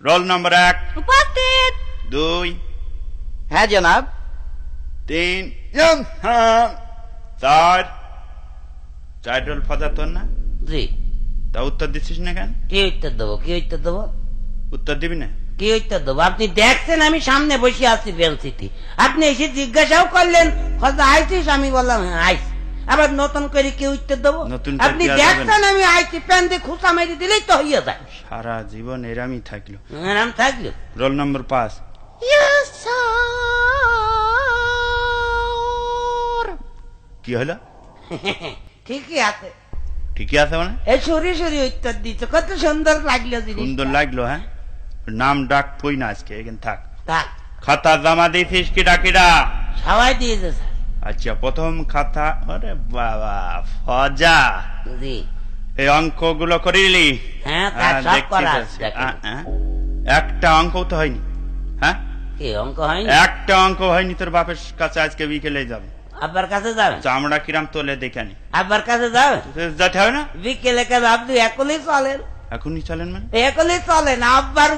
Roll number 1 উপস্থিত। 2 হ্যাঁ জনাব। 3 4 রোল ফাদা তোর না? জি। তা উত্তর দিচ্ছিস না কেন? কি উত্তর দেবো, কি উত্তর দেবো, উত্তর দিবি না? কি উত্তর দেবো? আপনি দেখছেন আমি সামনে বসে আছি বেঞ্চিতে, আপনি এসে জিজ্ঞাসাও করলেন কথা আইছিস, আমি বললাম হ্যাঁ আইস। আবার নতুন করে কি উত্তর দেবো? নতুন করে আপনি কি আর দেবেন? দেখছেন আমি আইছি, প্যান দিয়ে খুঁচা মেরে দিলেই তো হইয়া যায়। সারা জীবন এরামই থাকলো। আরাম থাকলো। Roll number 5 yes sir. কি হলো? ঠিকই আছে। ঠিকই আছে মানে? এই সরি সরি উত্তর দিচ্ছে, কত সুন্দর লাগলো জিনিস। সুন্দর লাগলো। হ্যাঁ, নাম ডাক কই না আজকে, এখানে থাক। থাক। খাতা জমা দিয়েছিস কিডা কিডা? সবাই দিয়েছে স্যার। আচ্ছা, প্রথম খাতা। আরে বাবা ফজা, জি। এই অঙ্কগুলো করিলি? হ্যাঁ তার সব দেখছি করা দেখছি। আছে। একটা অঙ্ক তো হয়নি। হ্যাঁ, কি অঙ্ক হয়নি? একটা অঙ্ক হয়নি। তোর বাপের কাছে আজকে বিকেলে যাবে। আব্বার কাছে যাবে? চামড়া কিরাম তোলে দেখে নি। আব্বার কাছে যাবে? যেতে হবে না? বিকেলে কাজ আপনি একলেই চলেন, এখনই চলেন মানে? একলেই চলেন আব্বার